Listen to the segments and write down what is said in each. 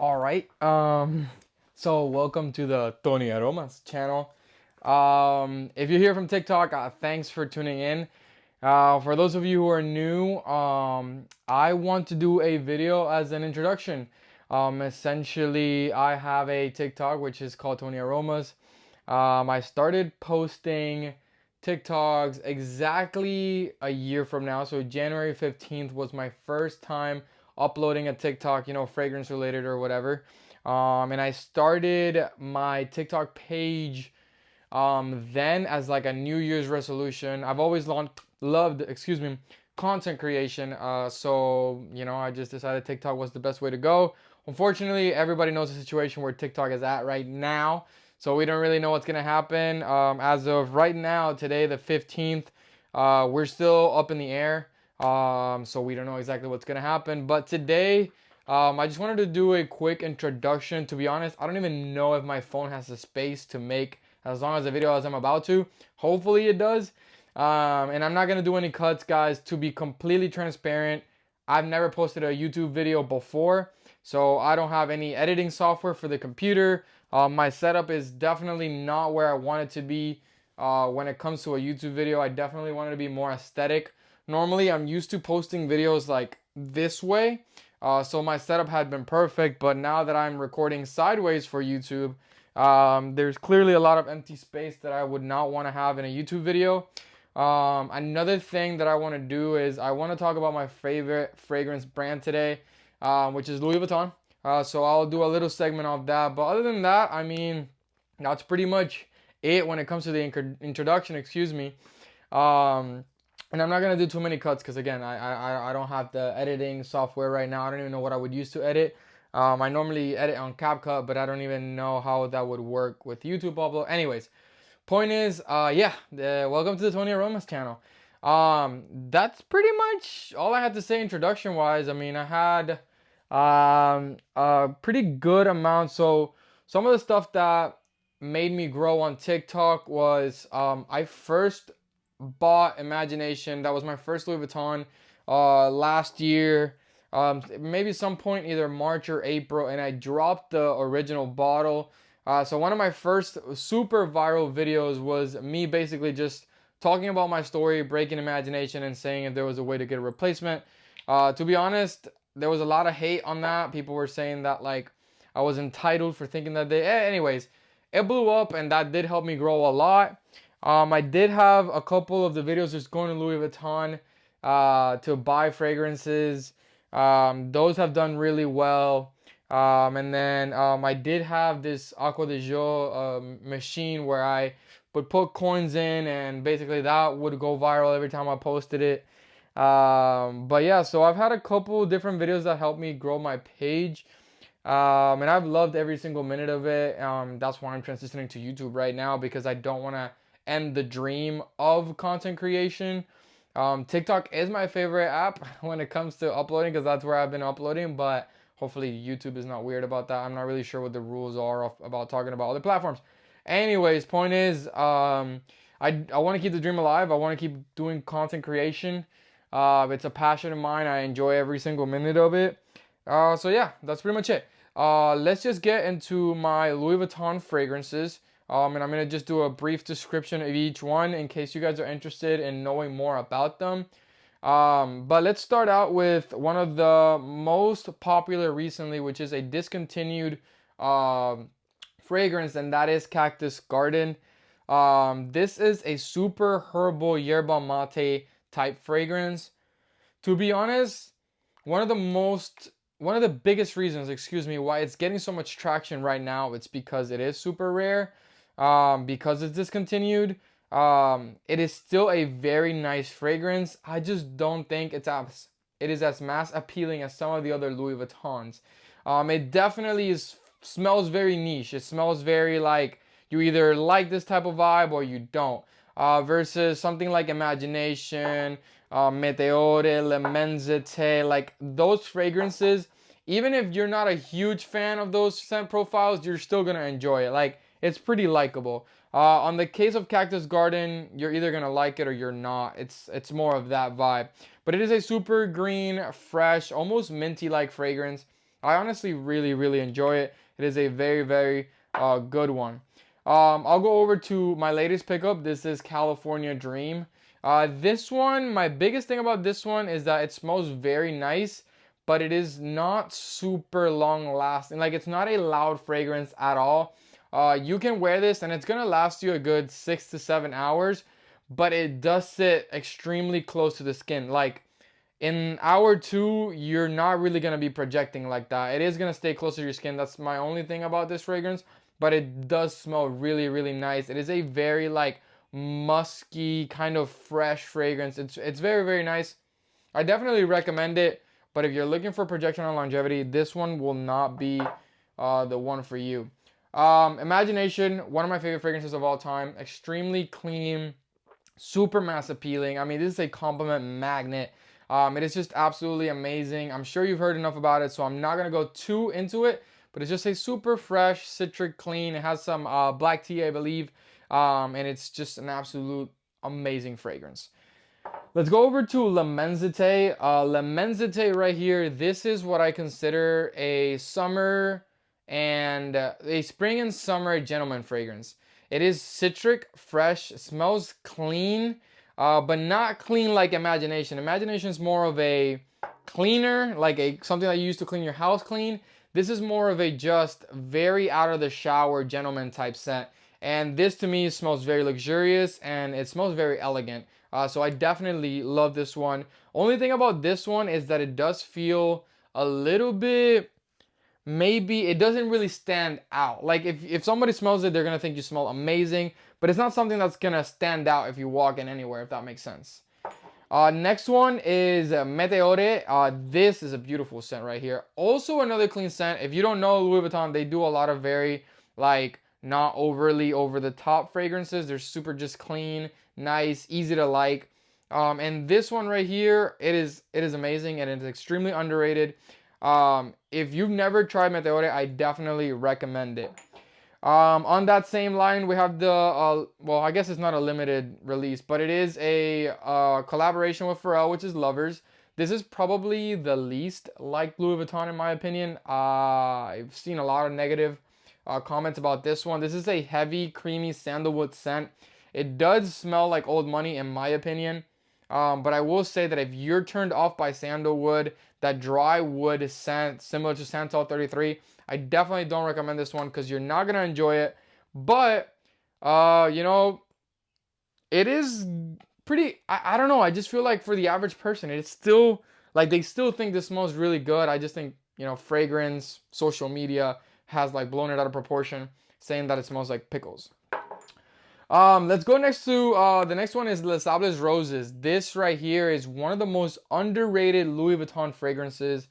All right. So welcome to the Tony Aromas channel. If you're here from TikTok, thanks for tuning in. For those of you who are new, I want to do a video as an introduction. Essentially, I have a TikTok which is called Tony Aromas. I started posting TikToks exactly a year from now. So January 15th was my first time uploading a TikTok, fragrance related or whatever. And I started my TikTok page then as like a New Year's resolution. I've always loved, content creation. So, I just decided TikTok was the best way to go. Unfortunately, everybody knows the situation where TikTok is at right now. So we don't really know what's going to happen. As of right now, today, the 15th, we're still up in the air. So we don't know exactly what's going to happen. But today, I just wanted to do a quick introduction. To be honest, I don't even know if my phone has the space to make as long as the video as I'm about to. Hopefully it does. And I'm not going to do any cuts, guys. To be completely transparent, I've never posted a YouTube video before. So I don't have any editing software for the computer. My setup is definitely not where I want it to be when it comes to a YouTube video. I definitely want it to be more aesthetic. Normally, I'm used to posting videos like this way. So my setup had been perfect, but now that I'm recording sideways for YouTube, there's clearly a lot of empty space that I would not want to have in a YouTube video. Another thing that I want to do is I want to talk about my favorite fragrance brand today, which is Louis Vuitton. So I'll do a little segment of that. But other than that, I mean, that's pretty much it when it comes to the introduction, excuse me. And I'm not gonna do too many cuts because again, I don't have the editing software right now. I don't even know what I would use to edit. I normally edit on CapCut, but I don't even know how that would work with YouTube upload. Anyways, point is, welcome to the Tony Aromas channel. That's pretty much all I had to say introduction wise. I mean, I had a pretty good amount. So some of the stuff that made me grow on TikTok was I first bought Imagination. That was my first Louis Vuitton last year. Maybe some point either March or April, and I dropped the original bottle. So one of my first super viral videos was me basically just talking about my story, breaking Imagination, and saying if there was a way to get a replacement. To be honest, there was a lot of hate on that. People were saying that like I was entitled for thinking that they. Anyways, it blew up, and that did help me grow a lot. I did have a couple of the videos just going to Louis Vuitton to buy fragrances. Those have done really well. And then I did have this Aqua de Joe machine where I would put coins in, and basically that would go viral every time I posted it. But yeah, so I've had a couple different videos that helped me grow my page. And I've loved every single minute of it. That's why I'm transitioning to YouTube right now, because I don't want to end the dream of content creation. TikTok is my favorite app when it comes to uploading, because that's where I've been uploading, but hopefully YouTube is not weird about that. I'm not really sure what the rules are about talking about other platforms. Anyways, point is, I want to keep the dream alive. I want to keep doing content creation. It's a passion of mine. I enjoy every single minute of it. So yeah, that's pretty much it. Let's just get into my Louis Vuitton fragrances. And I'm going to just do a brief description of each one in case you guys are interested in knowing more about them. But let's start out with one of the most popular recently, which is a discontinued fragrance, and that is Cactus Garden. This is a super herbal yerba mate type fragrance. To be honest, one of the biggest reasons, why it's getting so much traction right now, it's because it is super rare. Because it's discontinued. It is still a very nice fragrance. I just don't think it is as mass appealing as some of the other Louis Vuittons. It definitely smells very niche. It smells very like you either like this type of vibe or you don't. Versus something like Imagination, Meteore, Le Menzite, like those fragrances. Even if you're not a huge fan of those scent profiles, you're still gonna enjoy it. Like, it's pretty likable. On the case of Cactus Garden, you're either gonna like it or you're not. It's more of that vibe. But it is a super green, fresh, almost minty-like fragrance. I honestly really enjoy it. It is a very good one. I'll go over to my latest pickup. This is California Dream. This one, my biggest thing about this one is that it smells very nice, but it is not super long lasting. Like, it's not a loud fragrance at all. You can wear this and it's gonna last you a good 6 to 7 hours, but it does sit extremely close to the skin. Like, in hour two, you're not really gonna be projecting like that. It is gonna stay close to your skin. That's my only thing about this fragrance, but it does smell really nice. It is a very like musky kind of fresh fragrance. It's very nice. I definitely recommend it, but if you're looking for projection and longevity, this one will not be the one for you. Imagination, one of my favorite fragrances of all time. Extremely clean, super mass appealing. I mean, this is a compliment magnet. It is just absolutely amazing. I'm sure you've heard enough about it, so I'm not gonna go too into it. But it's just a super fresh, citric clean. It has some black tea, I believe, and it's just an absolute amazing fragrance. Let's go over to L'Immensité. L'Immensité right here, this is what I consider a summer and a spring and summer gentleman fragrance. It is citric, fresh, smells clean, but not clean like Imagination. Imagination is more of a cleaner, like a something that you use to clean your house clean. This is more of a just very out of the shower gentleman type scent. And this to me smells very luxurious and it smells very elegant. So I definitely love this one. Only thing about this one is that it does feel a little bit, maybe it doesn't really stand out. Like if somebody smells it, they're gonna think you smell amazing, but it's not something that's gonna stand out if you walk in anywhere, if that makes sense. Next one is Meteore. This is a beautiful scent right here. Also another clean scent. If you don't know Louis Vuitton, they do a lot of very like not overly over the top fragrances. They're super just clean, nice, easy to like. And this one right here, it is amazing and it's extremely underrated. If you've never tried Meteore, I definitely recommend it. On that same line, we have the, well, I guess it's not a limited release, but it is a collaboration with Pharrell, which is Lovers. This is probably the least like Louis Vuitton in my opinion. I've seen a lot of negative comments about this one. This is a heavy, creamy sandalwood scent. It does smell like old money in my opinion. But I will say that if you're turned off by sandalwood, that dry wood scent, similar to Santal 33, I definitely don't recommend this one because you're not going to enjoy it. But, you know, it is pretty, I don't know. I just feel like for the average person, it's still, like, they still think this smells really good. I just think, you know, fragrance, social media has, like, blown it out of proportion, saying that it smells like pickles. Let's go next to, the next one is Les Sables Roses. This right here is one of the most underrated Louis Vuitton fragrances.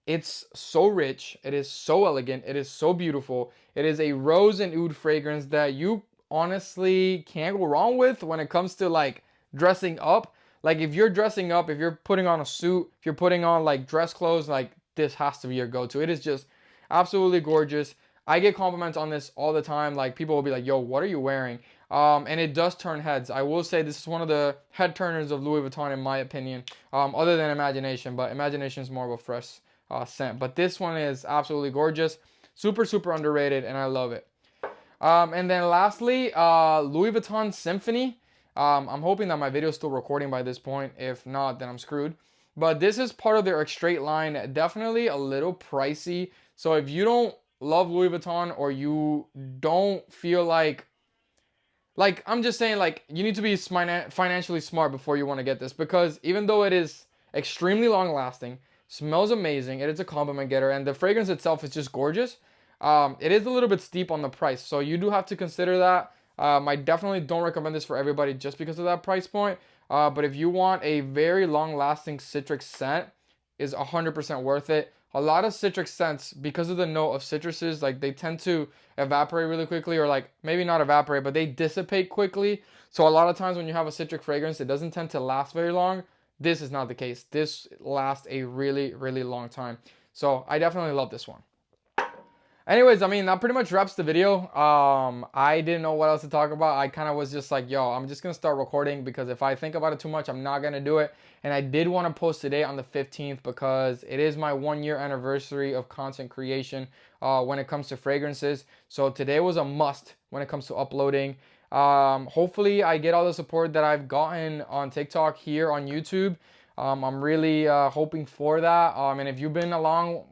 It's so rich, it is so elegant, it is so beautiful. It is a rose and oud fragrance that you honestly can't go wrong with when it comes to like dressing up. Like if you're dressing up, if you're putting on a suit, if you're putting on like dress clothes, like this has to be your go-to. It is just absolutely gorgeous. I get compliments on this all the time. Like people will be like, yo, what are you wearing? And it does turn heads. I will say this is one of the head turners of Louis Vuitton in my opinion, other than Imagination, but Imagination is more of a fresh scent. But this one is absolutely gorgeous, super underrated, and I love it. And then lastly, Louis Vuitton Symphony. I'm hoping that my video is still recording by this point. If not, then I'm screwed. But this is part of their straight line. Definitely a little pricey. So if you don't love Louis Vuitton or you don't feel like I'm just saying, like, you need to be financially smart before you want to get this, because even though it is extremely long lasting, smells amazing, it is a compliment getter, and the fragrance itself is just gorgeous, it is a little bit steep on the price, so you do have to consider that. I definitely don't recommend this for everybody just because of that price point, but if you want a very long lasting citric scent, is 100% worth it. A lot of citric scents, because of the note of citruses, like they tend to evaporate really quickly, or like maybe not evaporate, but they dissipate quickly. So a lot of times when you have a citric fragrance, it doesn't tend to last very long. This is not the case. This lasts a really long time. So I definitely love this one. Anyways, I mean, that pretty much wraps the video. I didn't know what else to talk about. I kind of was just like, yo, I'm just gonna start recording because if I think about it too much, I'm not gonna do it. And I did want to post today on the 15th because it is my 1 year anniversary of content creation when it comes to fragrances. So today was a must when it comes to uploading. Hopefully, I get all the support that I've gotten on TikTok here on YouTube. I'm really hoping for that. And if you've been along,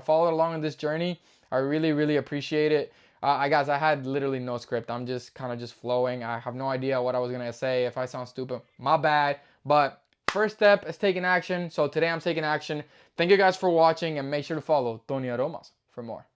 followed along in this journey, I really, really appreciate it. Guys, I had literally no script. I'm just kind of just flowing. I have no idea what I was gonna say. If I sound stupid, my bad. But first step is taking action. So today I'm taking action. Thank you guys for watching and make sure to follow Tony Aromas for more.